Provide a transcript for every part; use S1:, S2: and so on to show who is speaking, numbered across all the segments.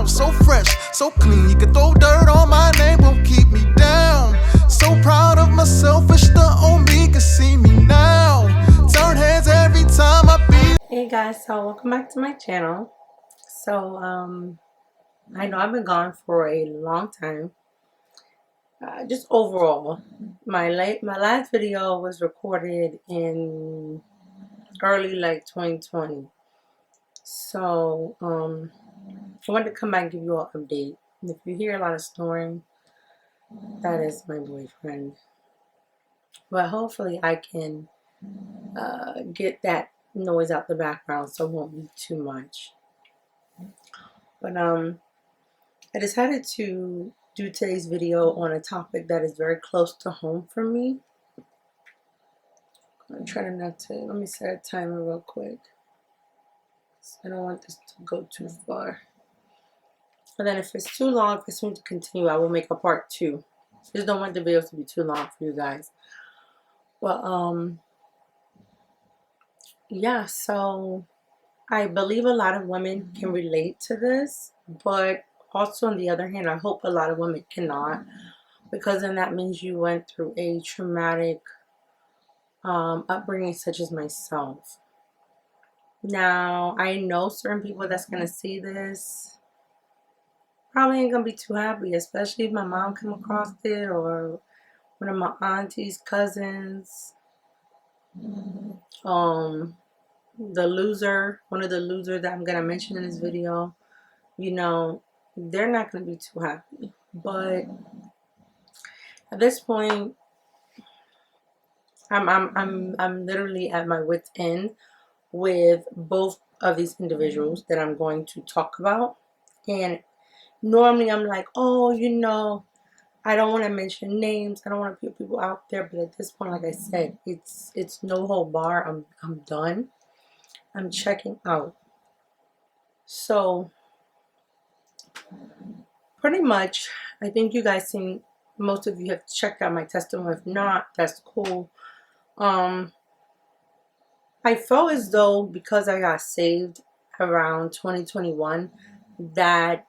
S1: sound so fresh, so clean. You can throw dirt on my name, won't keep me down. So proud of myself, wish the old me could see me now. Turn heads every time I be.
S2: Hey guys, so welcome back to my channel. So I know I've been gone for a long time. Just overall, my last video was recorded in early 2020. So I wanted to come back and give you all an update. If you hear a lot of snoring, that is my boyfriend. But hopefully I can get that noise out the background so it won't be too much. But I decided to do today's video on a topic that is very close to home for me. I'm trying not to, let me set a timer real quick. I don't want this to go too far. And then if it's too long, if it's going to continue, I will make a part 2. Just don't want the videos to be too long for you guys. Well, yeah, so I believe a lot of women can relate to this, but also on the other hand, I hope a lot of women cannot, because then that means you went through a traumatic upbringing such as myself. Now, I know certain people that's going to see this probably ain't going to be too happy, especially if my mom come across it or one of my aunties, cousins, the loser, one of the losers that I'm going to mention in this video, you know, they're not going to be too happy. But at this point, I'm literally at my wit's end with both of these individuals that I'm going to talk about. And normally I'm like, oh, you know, I don't want to mention names, I don't want to put people out there, but at this point, like I said, it's no hold bar. I'm done. I'm checking out. So pretty much, I think you guys seen, most of you have checked out my testimony. If not, that's cool. I felt as though because I got saved around 2021 that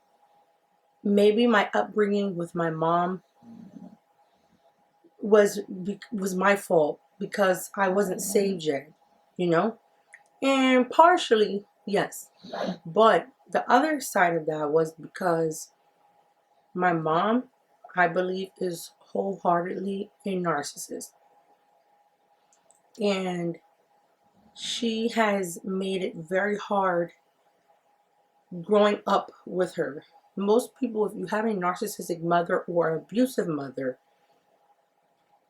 S2: maybe my upbringing with my mom was my fault because I wasn't saved yet, you know? And partially, yes. But the other side of that was because my mom, I believe, is wholeheartedly a narcissist. And she has made it very hard growing up with her. Most people, if you have a narcissistic mother or abusive mother,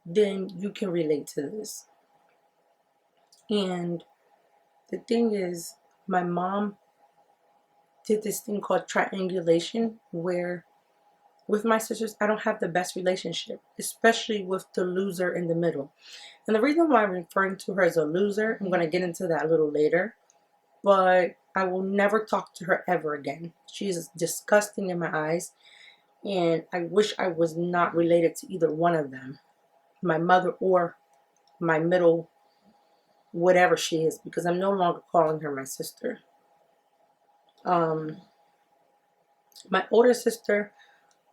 S2: then you can relate to this. And the thing is, my mom did this thing called triangulation, where with my sisters, I don't have the best relationship, especially with the loser in the middle. And the reason why I'm referring to her as a loser, I'm going to get into that a little later, but I will never talk to her ever again. She is disgusting in my eyes, and I wish I was not related to either one of them, my mother or my middle, whatever she is, because I'm no longer calling her my sister. My older sister,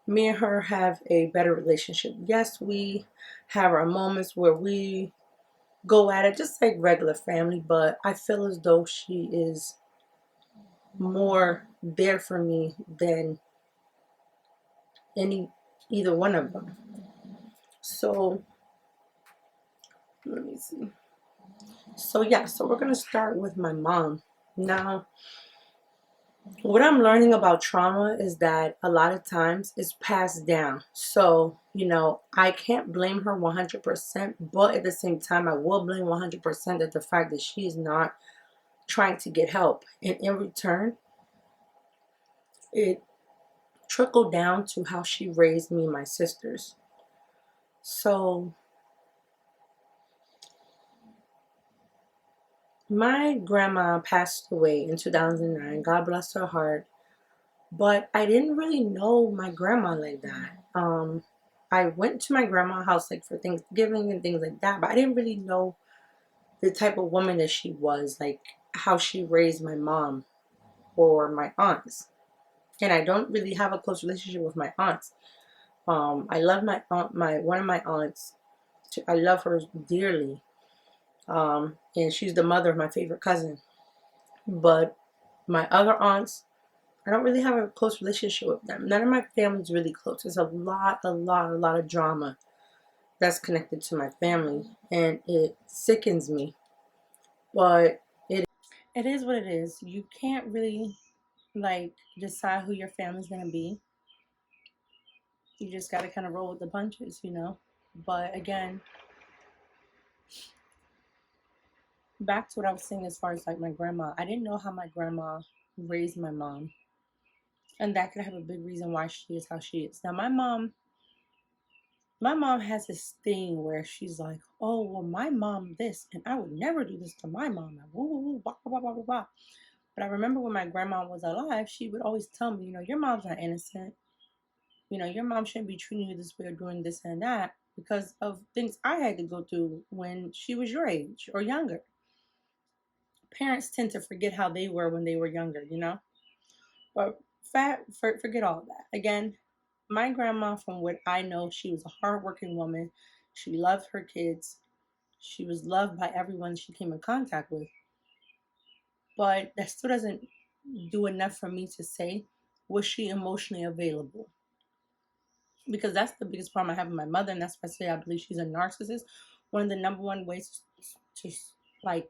S2: me and her have a better relationship. Yes, we have our moments where we go at it just like regular family, but I feel as though she is more there for me than either one of them. So let me see. So yeah, so we're gonna start with my mom. Now, what I'm learning about trauma is that a lot of times it's passed down. So, you know, I can't blame her 100%, but at the same time, I will blame 100% that the fact that she is not trying to get help. And in return, it trickled down to how she raised me and my sisters. So, my grandma passed away in 2009. God bless her heart. But I didn't really know my grandma like that. I went to my grandma's house like for Thanksgiving and things like that, but I didn't really know the type of woman that she was, like how she raised my mom or my aunts. And I don't really have a close relationship with my aunts. I love my aunt, one of my aunts. I love her dearly. And she's the mother of my favorite cousin. But my other aunts, I don't really have a close relationship with them. None of my family's really close. There's a lot of drama that's connected to my family, and it sickens me. But it is what it is. You can't really like decide who your family's gonna be. You just gotta kind of roll with the punches, you know. But again, back to what I was saying as far as like my grandma. I didn't know how my grandma raised my mom, and that could have a big reason why she is how she is. Now, my mom has this thing where she's like, "Oh, well, my mom this, and I would never do this to my mom." Woo, woo, woo, blah, blah, blah, blah, blah. But I remember when my grandma was alive, she would always tell me, your mom's not innocent. Your mom shouldn't be treating you this way or doing this and that because of things I had to go through when she was your age or younger. Parents tend to forget how they were when they were younger. But forget all of that. Again, my grandma, from what I know, she was a hardworking woman. She loved her kids. She was loved by everyone she came in contact with. But that still doesn't do enough for me to say, was she emotionally available? Because that's the biggest problem I have with my mother, and that's why I say I believe she's a narcissist. One of the number one ways to like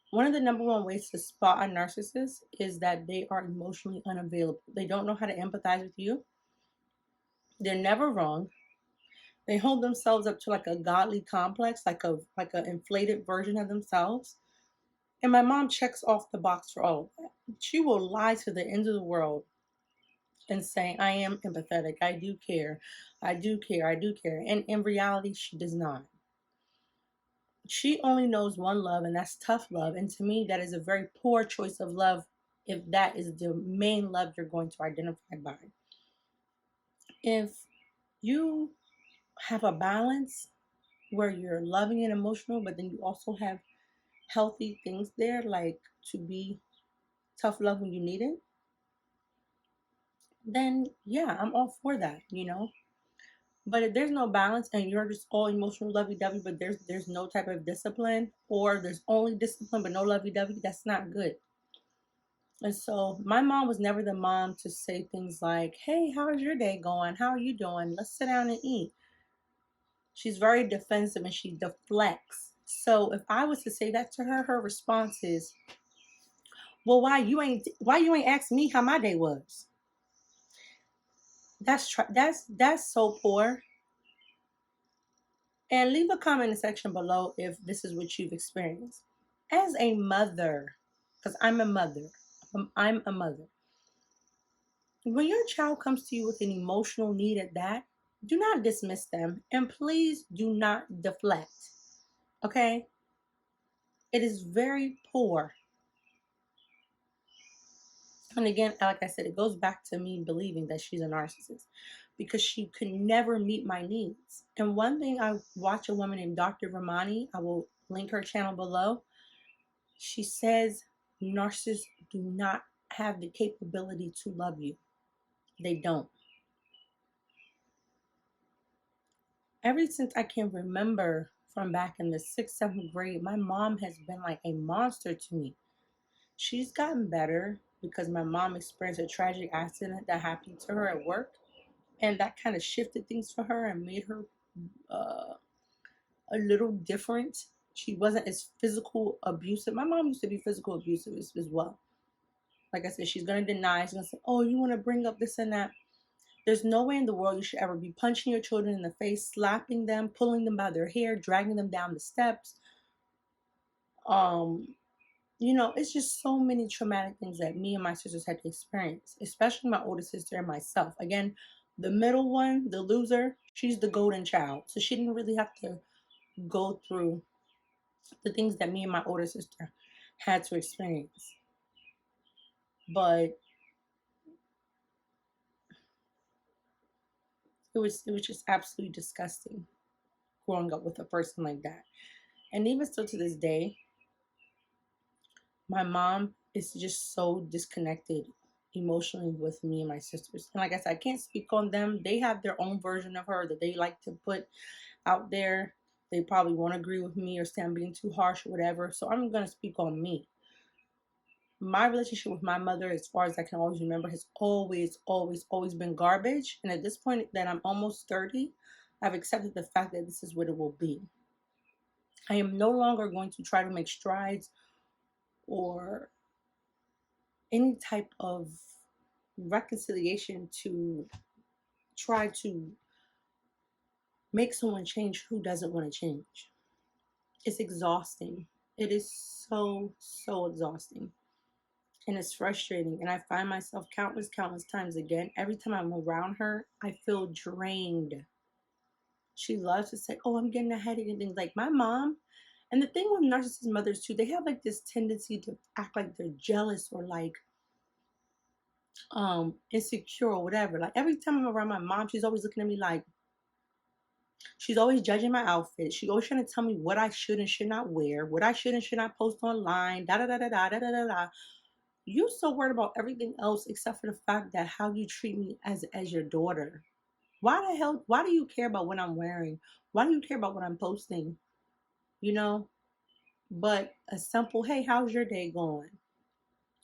S2: one of the number one ways to spot a narcissist is that they are emotionally unavailable. They don't know how to empathize with you. They're never wrong. They hold themselves up to like a godly complex, like a inflated version of themselves. And my mom checks off the box for all of that. She will lie to the end of the world and say, I am empathetic. I do care. I do care. I do care. And in reality, she does not. She only knows one love, and that's tough love. And to me, that is a very poor choice of love if that is the main love you're going to identify by. If you have a balance where you're loving and emotional, but then you also have healthy things there, like to be tough love when you need it, then yeah, I'm all for that. But if there's no balance and you're just all emotional lovey-dovey, but there's no type of discipline, or there's only discipline but no lovey-dovey, that's not good. And so my mom was never the mom to say things like, hey, how's your day going? How are you doing? Let's sit down and eat. She's very defensive and she deflects. So if I was to say that to her, her response is, well, why you ain't asked me how my day was? That's so poor. And leave a comment in the section below if this is what you've experienced. As a mother, because I'm a mother, I'm a mother. When your child comes to you with an emotional need at that, do not dismiss them and please do not deflect. Okay? It is very poor. And again, like I said, it goes back to me believing that she's a narcissist because she could never meet my needs. And one thing, I watch a woman named Dr. Ramani, I will link her channel below. She says narcissists do not have the capability to love you. They don't. Ever since I can remember from back in the 6th, 7th grade, my mom has been like a monster to me. She's gotten better because my mom experienced a tragic accident that happened to her at work. And that kind of shifted things for her and made her uh, a little different. She wasn't as physical abusive. My mom used to be physical abusive as well. Like I said, she's going to deny. She's going to say, oh, you want to bring up this and that. There's no way in the world you should ever be punching your children in the face, slapping them, pulling them by their hair, dragging them down the steps. It's just so many traumatic things that me and my sisters had to experience, especially my older sister and myself. Again, the middle one, the loser, she's the golden child. So she didn't really have to go through the things that me and my older sister had to experience. But it was just absolutely disgusting growing up with a person like that. And even still to this day, my mom is just so disconnected emotionally with me and my sisters. And like I said, I can't speak on them. They have their own version of her that they like to put out there. They probably won't agree with me or say I'm being too harsh or whatever. So I'm going to speak on me. My relationship with my mother, as far as I can always remember, has always, always, always been garbage. And at this point that I'm almost 30, I've accepted the fact that this is what it will be. I am no longer going to try to make strides or any type of reconciliation to try to make someone change who doesn't want to change. It's exhausting. It is so, so exhausting. And it's frustrating. And I find myself countless, countless times again, every time I'm around her, I feel drained. She loves to say, oh, I'm getting a headache and things like my mom. And the thing with narcissist mothers too, they have like this tendency to act like they're jealous or like insecure or whatever. Like every time I'm around my mom, she's always looking at me like, she's always judging my outfit. She's always trying to tell me what I should and should not wear, what I should and should not post online, da da da da da da da da da. You're so worried about everything else except for the fact that how you treat me as your daughter. Why the hell? Why do you care about what I'm wearing? Why do you care about what I'm posting? You know. But a simple, hey, how's your day going?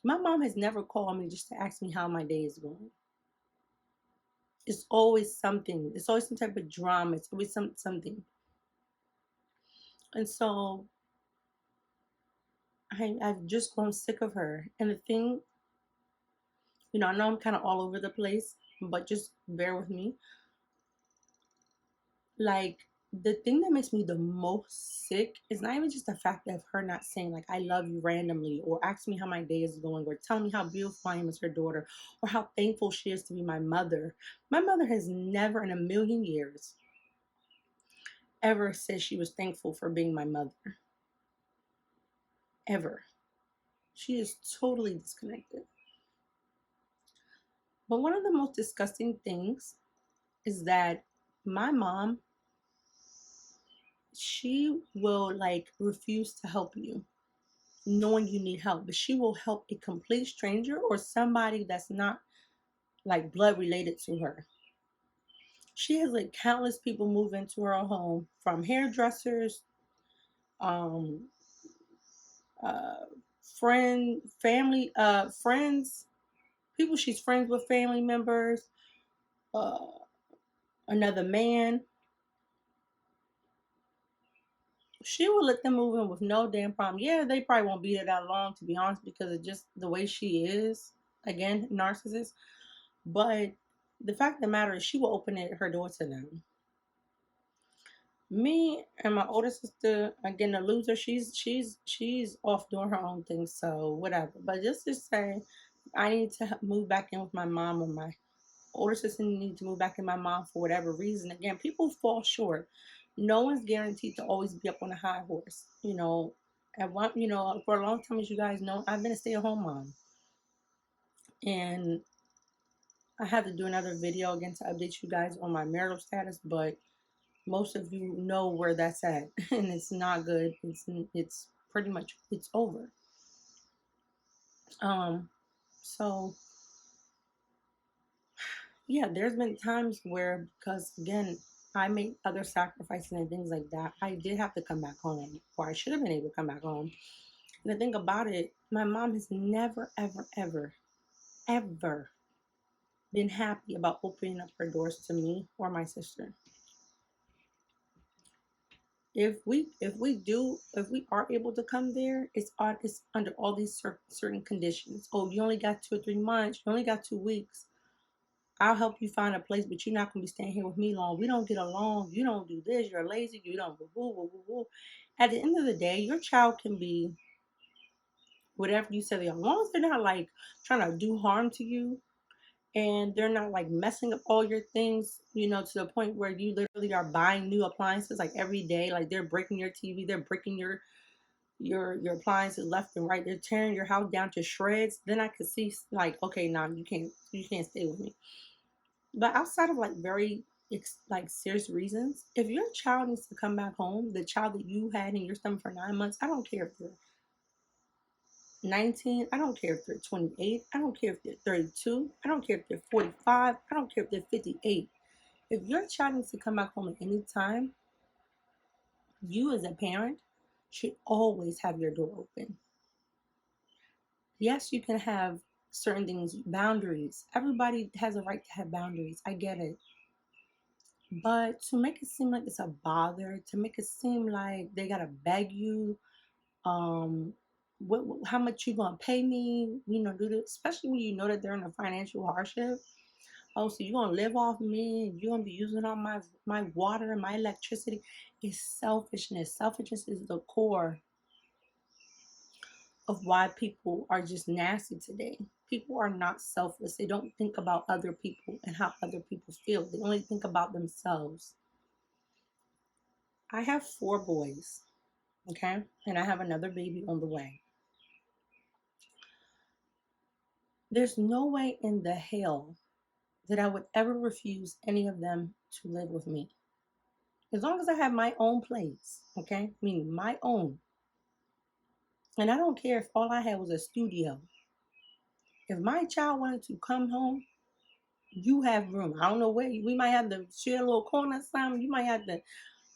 S2: My mom has never called me just to ask me how my day is going. It's always something. It's always some type of drama. It's always something. And so I've just grown sick of her. And the thing, I know I'm kind of all over the place, but just bear with me. Like, the thing that makes me the most sick is not even just the fact of her not saying, like, I love you randomly, or ask me how my day is going, or tell me how beautiful I am as her daughter, or how thankful she is to be my mother. My mother has never in a million years ever said she was thankful for being my mother. Ever. She is totally disconnected. But one of the most disgusting things is that my mom, she will like refuse to help you knowing you need help, but she will help a complete stranger or somebody that's not like blood related to her. She has like countless people move into her home, from hairdressers, um, uh, friends, people she's friends with, family members, uh, another man. She will let them move in with no damn problem. Yeah, they probably won't be there that long, to be honest, because of just the way she is. Again, narcissist. But the fact of the matter is, she will open her door to them. Me and my older sister, again, the loser. She's off doing her own thing, so whatever. But just to say, I need to move back in with my mom, or my older sister needs to move back in with my mom for whatever reason. Again, people fall short. No one's guaranteed to always be up on a high horse. For a long time, as you guys know, I've been a stay-at-home mom, and I have to do another video again to update you guys on my marital status, but most of you know where that's at, and it's not good. It's pretty much, it's over. Um, so yeah, there's been times where, because again, I made other sacrifices and things like that, I did have to come back home, or I should have been able to come back home. And the thing about it, my mom has never, ever, ever, ever been happy about opening up her doors to me or my sister. If we are able to come there, it's under all these certain conditions. Oh, you only got 2 or 3 months. You only got 2 weeks. I'll help you find a place, but you're not gonna be staying here with me long. We don't get along. You don't do this. You're lazy. You don't. Woo, woo, woo, woo. At the end of the day, your child can be whatever you say they are, as long as they're not like trying to do harm to you, and they're not like messing up all your things, to the point where you literally are buying new appliances like every day. Like they're breaking your TV, they're breaking your appliances left and right. They're tearing your house down to shreds. Then I could see like, okay, now you can't stay with me. But outside of like very like serious reasons, if your child needs to come back home, the child that you had in your stomach for 9 months, I don't care if 19, I don't care if they're 28, I don't care if they're 32, I don't care if they're 45, I don't care if they're 58. If your child needs to come back home at any time, you as a parent should always have your door open. Yes, you can have certain things, boundaries. Everybody has a right to have boundaries. I get it. But to make it seem like it's a bother, to make it seem like they gotta beg you, um, how much you gonna pay me, do this, especially when you know that they're in a financial hardship. Oh, so you're gonna live off me and you're gonna be using all my water and my electricity. It's selfishness. Selfishness is the core of why people are just nasty today. People are not selfless. They don't think about other people and how other people feel. They only think about themselves. I have 4 boys, okay? And I have another baby on the way. There's no way in the hell that I would ever refuse any of them to live with me. As long as I have my own place, okay? Meaning my own. And I don't care if all I had was a studio. If my child wanted to come home, you have room. I don't know where. We might have to share a little corner or something. You might have to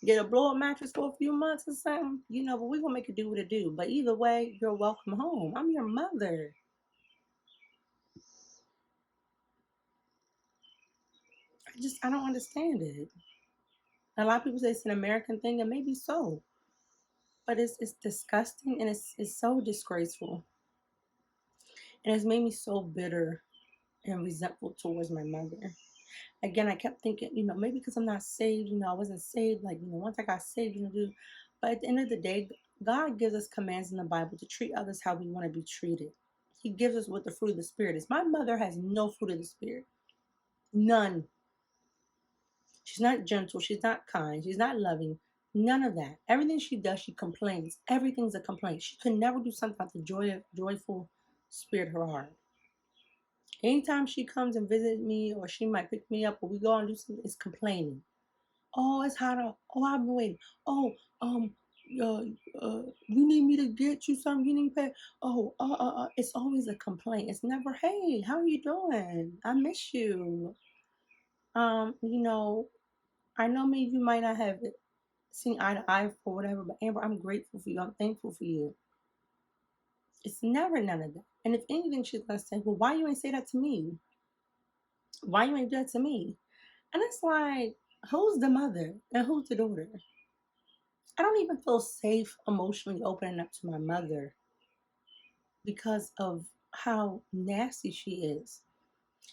S2: get a blow-up mattress for a few months or something. But we're going to make it do what it do. But either way, you're welcome home. I'm your mother. I don't understand it. A lot of people say it's an American thing, and maybe so. But it's disgusting, and it's so disgraceful. And it's made me so bitter and resentful towards my mother. Again, I kept thinking, maybe because I'm not saved, I wasn't saved. Like, once I got saved, but at the end of the day, God gives us commands in the Bible to treat others how we want to be treated. He gives us what the fruit of the Spirit is. My mother has no fruit of the Spirit. None. She's not gentle. She's not kind. She's not loving. None of that. Everything she does, she complains. Everything's a complaint. She could never do something out the joyful spirit of her heart. Anytime she comes and visits me, or she might pick me up, or we go and do something, it's complaining. Oh, it's hot out. Oh, I've been waiting. Oh, you need me to get you something? You need to pay. Oh, it's always a complaint. It's never, hey, how are you doing? I miss you. I know maybe you might not have seen eye to eye for whatever, but Amber, I'm grateful for you. I'm thankful for you. It's never none of that. And if anything, she's gonna say, well, why you ain't say that to me? Why you ain't do that to me? And it's like, who's the mother and who's the daughter? I don't even feel safe emotionally opening up to my mother because of how nasty she is.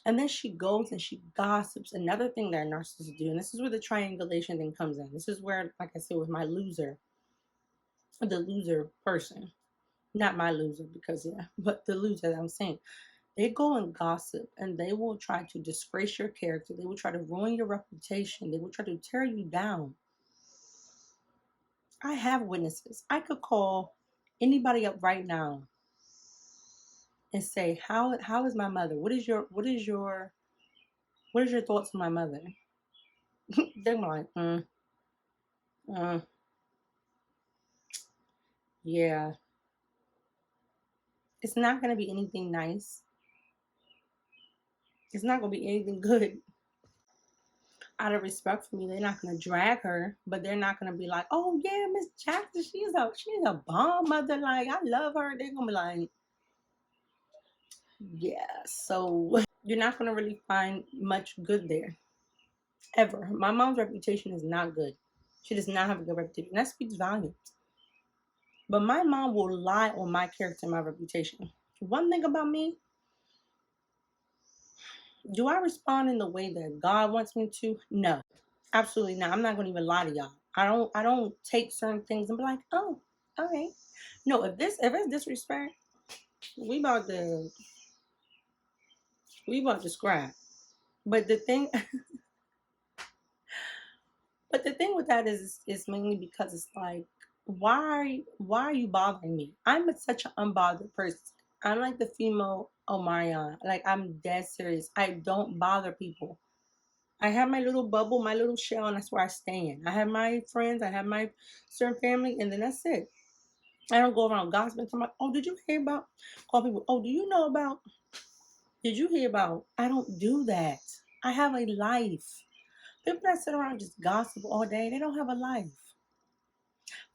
S2: And then she goes and she gossips. Another thing that narcissists do, and this is where the triangulation thing comes in. This is where, like I said, with my loser, the loser person, not my loser because, but the loser that I'm saying. They go and gossip, and they will try to disgrace your character. They will try to ruin your reputation. They will try to tear you down. I have witnesses. I could call anybody up right now and say, how is my mother? What is your thoughts on my mother? They're like, yeah. It's not gonna be anything nice. It's not gonna be anything good. Out of respect for me, they're not gonna drag her, but they're not gonna be like, oh yeah, Miss Jackson, she's a bomb mother. Like, I love her. They're gonna be like, yeah. So you're not gonna really find much good there. Ever. My mom's reputation is not good. She does not have a good reputation. That speaks volumes. But my mom will lie on my character and my reputation. One thing about me, do I respond in the way that God wants me to? No. Absolutely not. I'm not gonna even lie to y'all. I don't take certain things and be like, oh, okay. No, if it's disrespect, we about to scrap. But the thing But the thing with that is mainly because it's like, why are you bothering me? I'm such an unbothered person. I'm like the female Myriah. Like, I'm dead serious. I don't bother people. I have my little bubble, my little shell, and that's where I stand. I have my friends, I have my certain family, and then that's it. I don't go around gossiping to my, oh, did you hear about, call people, oh, do you know about, did you hear about, I don't do that. I have a life. People that sit around and just gossip all day, they don't have a life.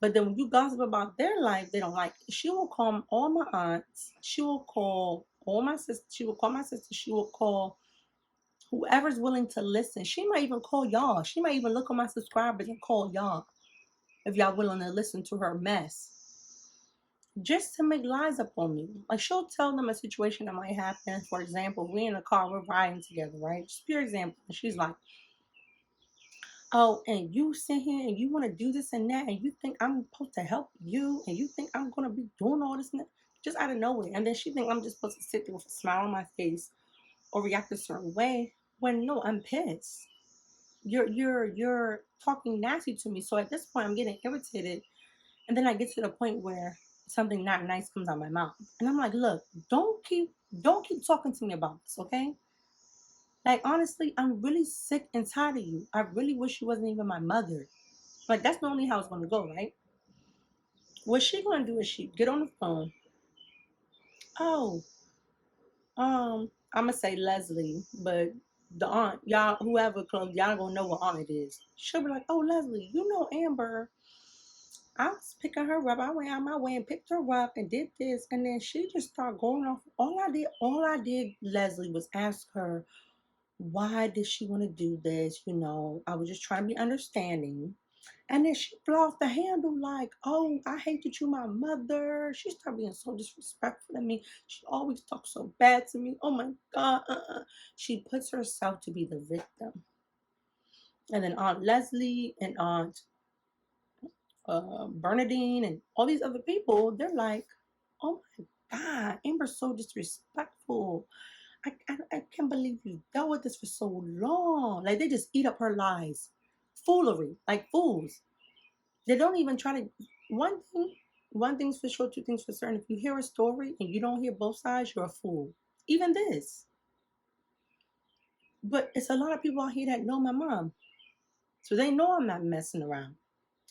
S2: But then when you gossip about their life, they don't like it. She will call all my aunts. She will call all my sisters. She will call my sister. She will call whoever's willing to listen. She might even call y'all. She might even look on my subscribers and call y'all if y'all willing to listen to her mess. Just to make lies up on me. Like she'll tell them a situation that might happen. For example, we in a car, we're riding together, right? Just pure example. And she's like, oh, and you sit here and you want to do this and that, and you think I'm supposed to help you, and you think I'm going to be doing all this and that, just out of nowhere. And then she think I'm just supposed to sit there with a smile on my face or react a certain way when no, I'm pissed. You're talking nasty to me. So at this point, I'm getting irritated, and then I get to the point where something not nice comes out my mouth, and I'm like, look, don't keep talking to me about this, okay? Like honestly, I'm really sick and tired of you. I really wish you wasn't even my mother. Like that's normally how it's gonna go, right? What she gonna do is she get on the phone. Oh, I'm gonna say Leslie, but the aunt, y'all, whoever close, y'all gonna know what aunt it is. She'll be like, oh Leslie, you know Amber. I was picking her up. I went out my way and picked her up and did this, and then she just started going off. All I did, Leslie, was ask her why did she want to do this. I was just trying to be understanding. And then she blew off the handle like, oh, I hate that you my mother. She started being so disrespectful to me. She always talks so bad to me. Oh my God. She puts herself to be the victim. And then Aunt Leslie and Aunt Bernadine and all these other people, they're like, oh my God, Amber's so disrespectful. I can't believe you dealt with this for so long. Like they just eat up her lies. Foolery, like fools. They don't even try to. One thing's for sure, two things for certain. If you hear a story and you don't hear both sides, you're a fool. Even this. But it's a lot of people out here that know my mom. So they know I'm not messing around.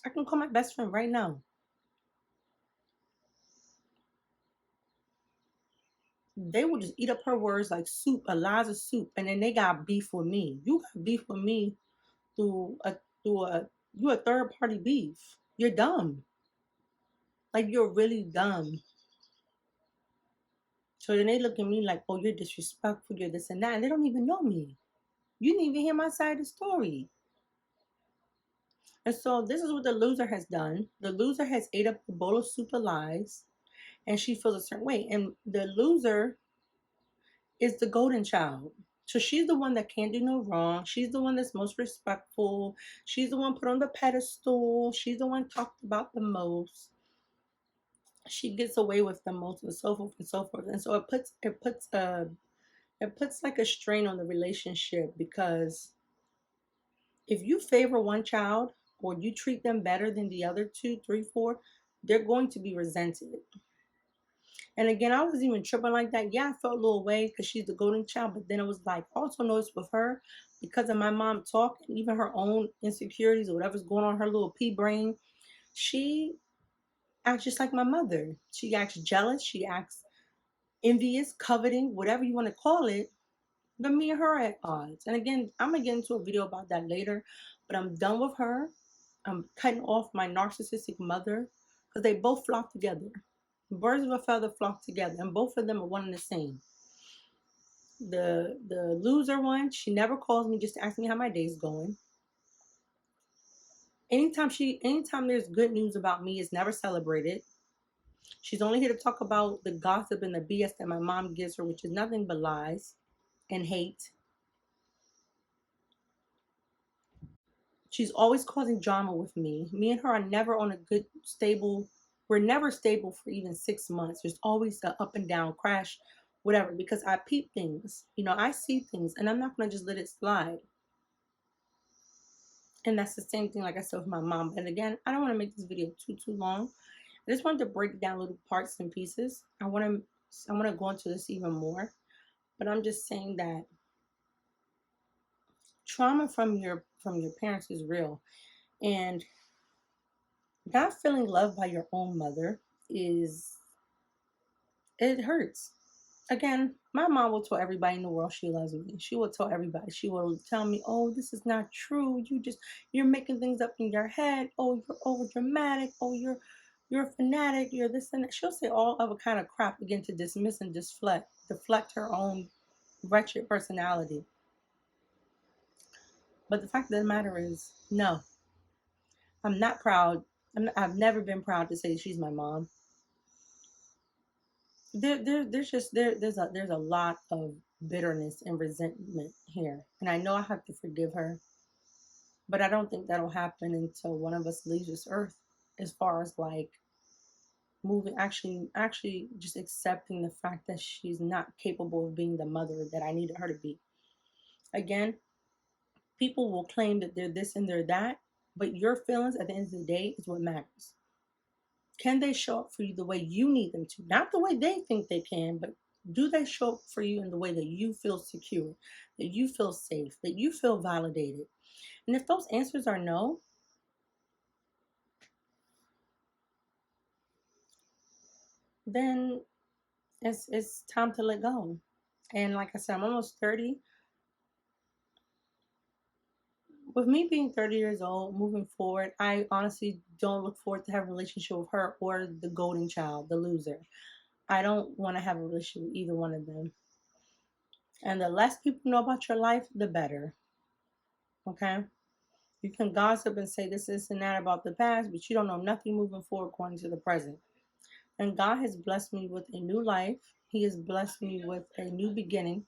S2: I can call my best friend right now. They will just eat up her words like soup, a lot of soup, and then they got beef with me. You got beef with me through a you a third party beef. You're dumb. Like you're really dumb. So then they look at me like, oh, you're disrespectful, you're this and that, and they don't even know me. You didn't even hear my side of the story. And so this is what the loser has done. The loser has ate up a bowl of soup of lies, and she feels a certain way. And the loser is the golden child. So she's the one that can't do no wrong. She's the one that's most respectful. She's the one put on the pedestal. She's the one talked about the most. She gets away with the most, and so forth and so forth. And so it puts like a strain on the relationship, because if you favor one child or you treat them better than the other two, three, four, they're going to be resented. And again, I wasn't even tripping like that. Yeah, I felt a little way because she's the golden child, but then it was like, also noticed with her, because of my mom talking, even her own insecurities or whatever's going on in her little pea brain, she acts just like my mother. She acts jealous, she acts envious, coveting, whatever you want to call it. But me and her are at odds. And again, I'm gonna get into a video about that later. But I'm done with her. I'm cutting off my narcissistic mother, because they both flock together. Birds of a feather flock together, and both of them are one and the same. The loser one, she never calls me just to ask me how my day's going. Anytime there's good news about me, it's never celebrated. She's only here to talk about the gossip and the BS that my mom gives her, which is nothing but lies and hate. She's always causing drama with me. Me and her are never on a good, stable, we're never stable for even 6 months. There's always the up and down, crash, whatever, because I peep things. I see things, and I'm not going to just let it slide. And that's the same thing, like I said, with my mom. And again, I don't want to make this video too long. I just wanted to break down little parts and pieces. I want to go into this even more. But I'm just saying that trauma from your parents is real. And not feeling loved by your own mother it hurts. Again, my mom will tell everybody in the world she loves me. She will tell everybody. She will tell me, "Oh, this is not true. You're making things up in your head. Oh, you're over dramatic. Oh, you're a fanatic. You're this and that." She'll say all other kind of crap again to dismiss and deflect her own wretched personality. But the fact of the matter is, no, I'm not proud. I've never been proud to say she's my mom. There's a lot of bitterness and resentment here, and I know I have to forgive her, but I don't think that'll happen until one of us leaves this earth. As far as like moving, actually, just accepting the fact that she's not capable of being the mother that I needed her to be. Again, people will claim that they're this and they're that, but your feelings at the end of the day is what matters. Can they show up for you the way you need them to? Not the way they think they can, but do they show up for you in the way that you feel secure, that you feel safe, that you feel validated? And if those answers are no, then it's time to let go. And like I said, I'm almost 30. With me being 30 years old, moving forward, I honestly don't look forward to have a relationship with her or the golden child, the loser. I don't want to have a relationship with either one of them. And the less people know about your life, the better. Okay? You can gossip and say this and that about the past, but you don't know nothing moving forward according to the present. And God has blessed me with a new life. He has blessed me with a new beginning.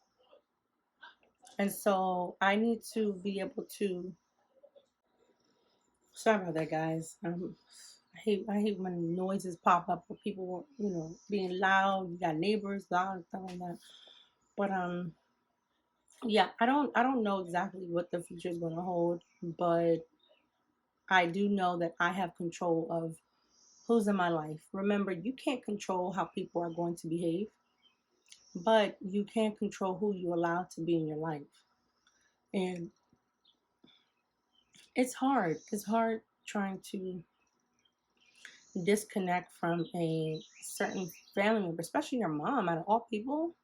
S2: And so I need to be able to. Sorry about that, guys. I hate when noises pop up or people, being loud. You got neighbors loud and stuff like that. But yeah, I don't know exactly what the future is going to hold, but I do know that I have control of who's in my life. Remember, you can't control how people are going to behave, but you can control who you allow to be in your life. And it's hard. It's hard trying to disconnect from a certain family member, especially your mom, out of all people,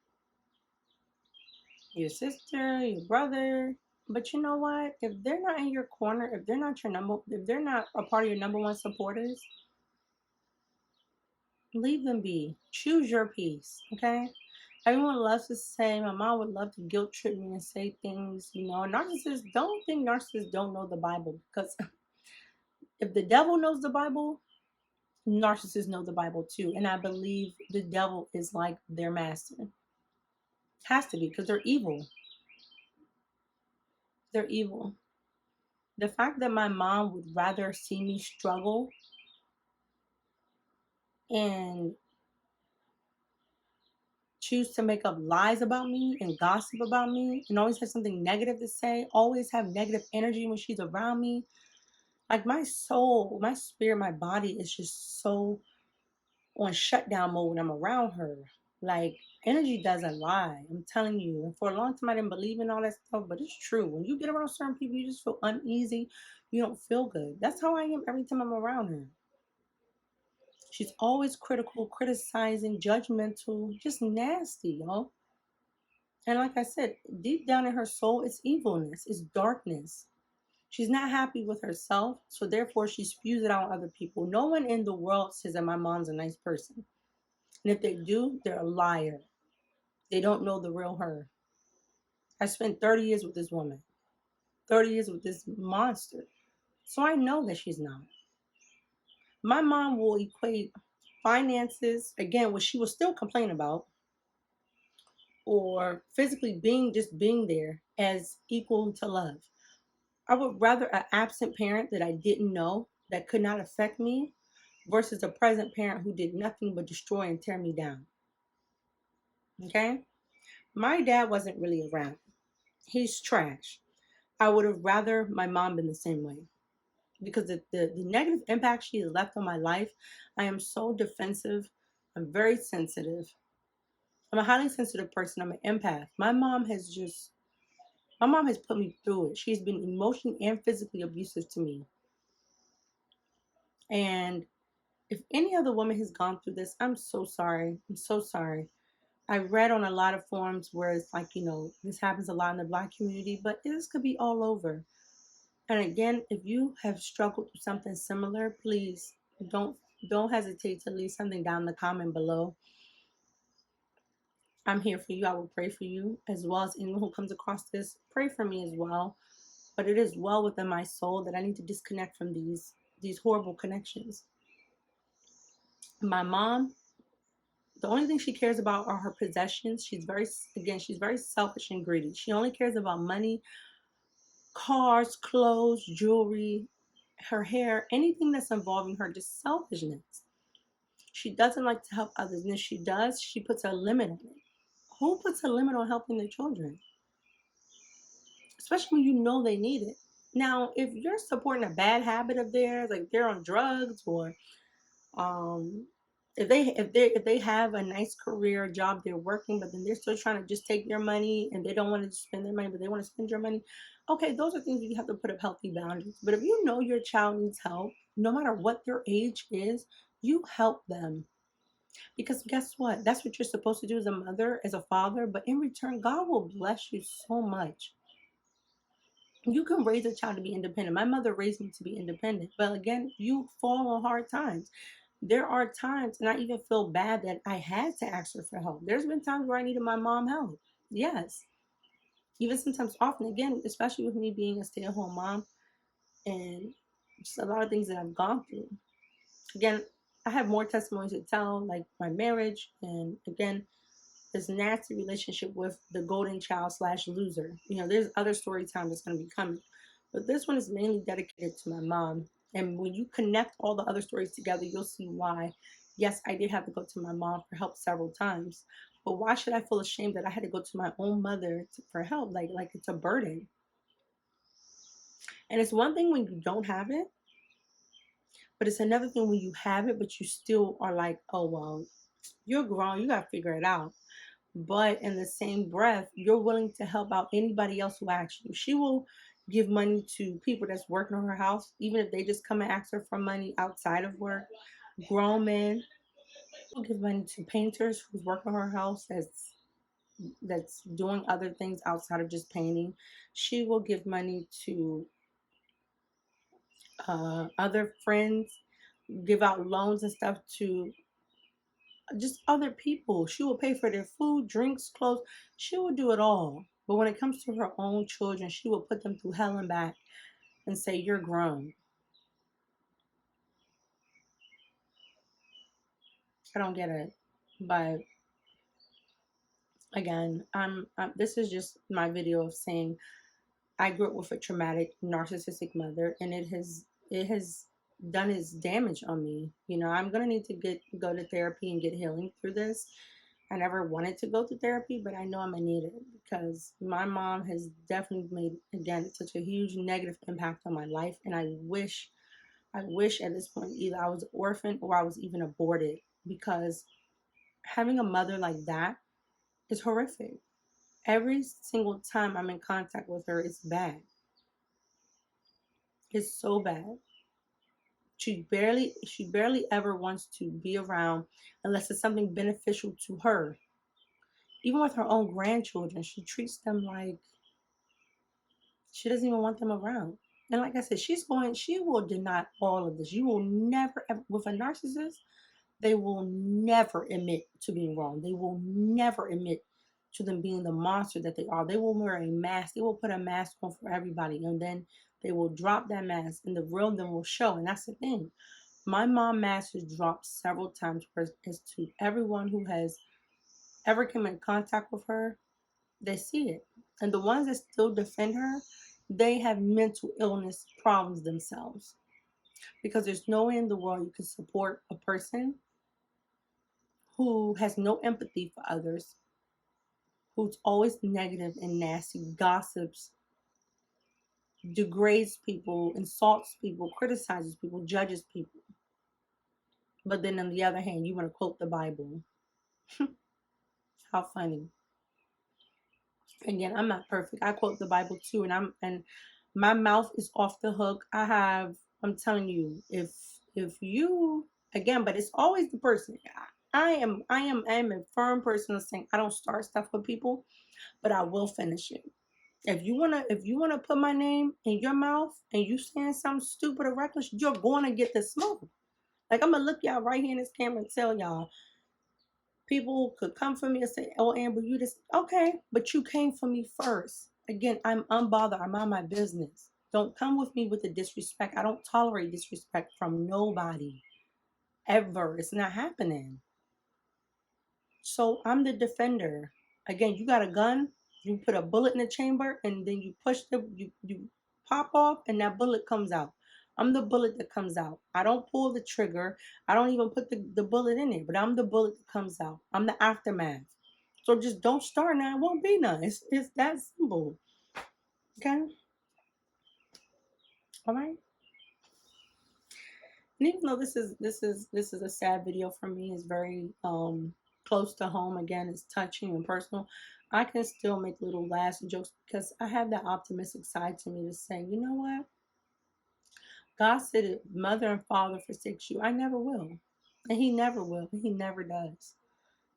S2: your sister, your brother. But you know what? If they're not in your corner, if they're not a part of your number one supporters, leave them be. Choose your peace, okay? Everyone loves to say, my mom would love to guilt trip me and say things, narcissists, don't think narcissists don't know the Bible, because if the devil knows the Bible, narcissists know the Bible too. And I believe the devil is like their master. Has to be, because they're evil. They're evil. The fact that my mom would rather see me struggle and choose to make up lies about me and gossip about me and always have something negative to say, always have negative energy when she's around me. Like my soul, my spirit, my body is just so on shutdown mode when I'm around her. Like energy doesn't lie. I'm telling you. And for a long time I didn't believe in all that stuff, but it's true. When you get around certain people, you just feel uneasy. You don't feel good. That's how I am every time I'm around her. She's always critical, criticizing, judgmental, just nasty, y'all. And like I said, deep down in her soul, it's evilness, it's darkness. She's not happy with herself, so therefore she spews it out on other people. No one in the world says that my mom's a nice person. And if they do, they're a liar. They don't know the real her. I spent 30 years with this woman, 30 years with this monster. So I know that she's not. My mom will equate finances, again, what she will still complain about, or physically being there, as equal to love. I would rather an absent parent that I didn't know, that could not affect me, versus a present parent who did nothing but destroy and tear me down. Okay? My dad wasn't really around. He's trash. I would have rather my mom been the same way. Because the negative impact she has left on my life, I am so defensive. I'm very sensitive. I'm a highly sensitive person. I'm an empath. My mom has put me through it. She's been emotionally and physically abusive to me. And If any other woman has gone through this, I'm so sorry. I'm so sorry. I read on a lot of forums where it's like, this happens a lot in the Black community, but this could be all over. And again, if you have struggled with something similar, please don't don't hesitate to leave something down in the comment below. I'm here for you. I will pray for you, as well as anyone who comes across this. Pray for me as well. But it is well within my soul that I need to disconnect from these horrible connections. My mom, the only thing she cares about are her possessions. She's very selfish and greedy. She only cares about money, cars, clothes, jewelry, her hair, anything that's involving her, just selfishness. She doesn't like to help others, and if she does, she puts a limit on it. Who puts a limit on helping their children? Especially when you know they need it. Now, if you're supporting a bad habit of theirs, like they're on drugs, or um if they have a nice career job, they're working, but then they're still trying to just take your money, and they don't want to spend their money, but they want to spend your money. Okay, those are things you have to put up healthy boundaries. But if you know your child needs help, no matter what their age is, you help them. Because guess what? That's what you're supposed to do as a mother, as a father. But in return, God will bless you so much. You can raise a child to be independent. My mother raised me to be independent. But again, you fall on hard times. There are times, and I even feel bad that I had to ask her for help. There's been times where I needed my mom help. Yes. Even sometimes often, again, especially with me being a stay-at-home mom and just a lot of things that I've gone through. Again, I have more testimonies to tell, like my marriage, and again, this nasty relationship with the golden child slash loser. There's other story time that's going to be coming, but this one is mainly dedicated to my mom. And when you connect all the other stories together, you'll see why. Yes, I did have to go to my mom for help several times, but why should I feel ashamed that I had to go to my own mother for help? Like it's a burden. And it's one thing when you don't have it, but it's another thing when you have it, but you still are like, oh well, you're grown, you got to figure it out. But in the same breath, you're willing to help out anybody else who asks you. She will give money to people that's working on her house, even if they just come and ask her for money outside of work. Grown men will give money to painters who's working on her house, that's doing other things outside of just painting. She will give money to other friends, give out loans and stuff to just other people. She will pay for their food, drinks, clothes. She will do it all. But when it comes to her own children, she will put them through hell and back and say, "You're grown." I don't get it. But again, this is just my video of saying I grew up with a traumatic, narcissistic mother, and it has done its damage on me. I'm gonna need to go to therapy and get healing through this. I never wanted to go to therapy, but I know I'm gonna need it because my mom has definitely made, again, such a huge negative impact on my life. And I wish at this point either I was an orphan or I was even aborted, because having a mother like that is horrific. Every single time I'm in contact with her, it's bad. It's so bad. She barely ever wants to be around unless it's something beneficial to her. Even with her own grandchildren, she treats them like she doesn't even want them around. And like I said, she will deny all of this. You will never ever, with a narcissist, they will never admit to being wrong. They will never admit to them being the monster that they are. They will wear a mask. They will put a mask on for everybody, and then they will drop that mask, and the real them will show. And that's the thing. My mom mask has dropped several times as to everyone who has ever come in contact with her. They see it. And the ones that still defend her, they have mental illness problems themselves. Because there's no way in the world you can support a person who has no empathy for others, who's always negative and nasty, gossips, degrades people, insults people, criticizes people, judges people. But then on the other hand, you want to quote the Bible. How funny. Again, I'm not perfect. I quote the Bible too, and my mouth is off the hook. I'm telling you, if you Again, but it's always the person. I am a firm person of saying I don't start stuff with people, but I will finish it. If you wanna put my name in your mouth and you saying something stupid or reckless, you're gonna get the smoke. Like, I'm gonna look y'all right here in this camera and tell y'all, people could come for me and say, "Oh, Amber, you just okay," but you came for me first. Again, I'm unbothered. I'm on my business. Don't come with me with the disrespect. I don't tolerate disrespect from nobody ever. It's not happening. So I'm the defender. Again, you got a gun, you put a bullet in the chamber, and then you push you pop off, and that bullet comes out. I'm the bullet that comes out. I don't pull the trigger. I don't even put the bullet in it, but I'm the bullet that comes out. I'm the aftermath. So just don't start now. It won't be none. It's that simple. Okay? All right. And even though this is a sad video for me, it's very close to home. Again, it's touching and personal. I can still make little laughs and jokes because I have that optimistic side to me to say, you know what? God said if mother and father forsakes you, I never will. And he never will. He never does.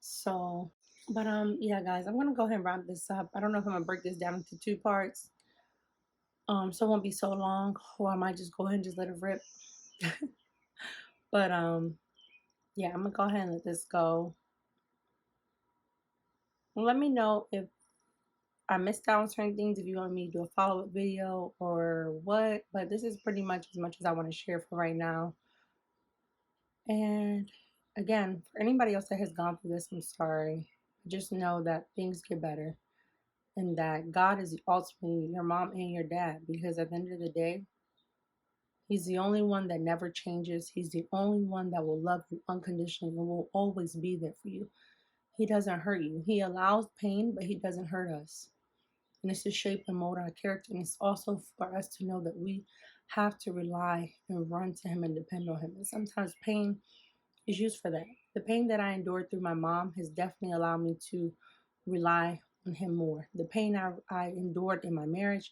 S2: So, but yeah, guys, I'm gonna go ahead and wrap this up. I don't know if I'm gonna break this down into two parts. So it won't be so long, or I might just go ahead and just let it rip. But yeah, I'm gonna go ahead and let this go. Let me know if I missed out on certain things, if you want me to do a follow-up video or what. But this is pretty much as I want to share for right now. And again, for anybody else that has gone through this, I'm sorry. Just know that things get better and that God is ultimately your mom and your dad, because at the end of the day, he's the only one that never changes. He's the only one that will love you unconditionally and will always be there for you. He doesn't hurt you. He allows pain, but he doesn't hurt us. And it's to shape and mold our character. And it's also for us to know that we have to rely and run to him and depend on him. And sometimes pain is used for that. The pain that I endured through my mom has definitely allowed me to rely on him more. The pain I endured in my marriage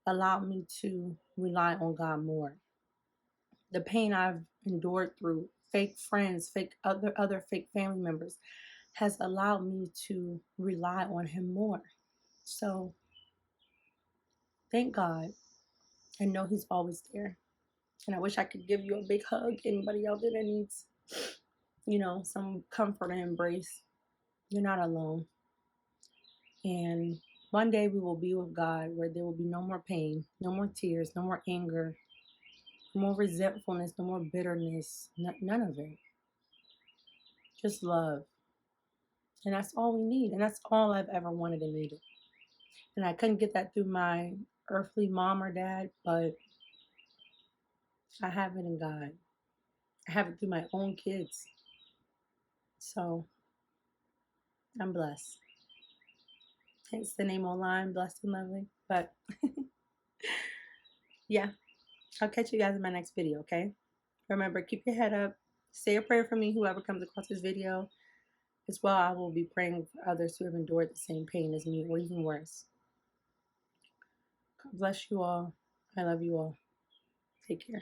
S2: allowed me to rely on God more. The pain I've endured through fake friends, fake other fake family members has allowed me to rely on him more. So thank God and know he's always there. And I wish I could give you a big hug. Anybody out there that needs, some comfort and embrace, you're not alone. And one day we will be with God where there will be no more pain, no more tears, no more anger, no more resentfulness, no more bitterness, none of it. Just love. And that's all we need. And that's all I've ever wanted and needed. And I couldn't get that through my earthly mom or dad, but I have it in God. I have it through my own kids. So I'm blessed. Hence the name online, blessed and lovely. But yeah, I'll catch you guys in my next video, okay? Remember, keep your head up. Say a prayer for me, whoever comes across this video. As well, I will be praying for others who have endured the same pain as me, or even worse. God bless you all. I love you all. Take care.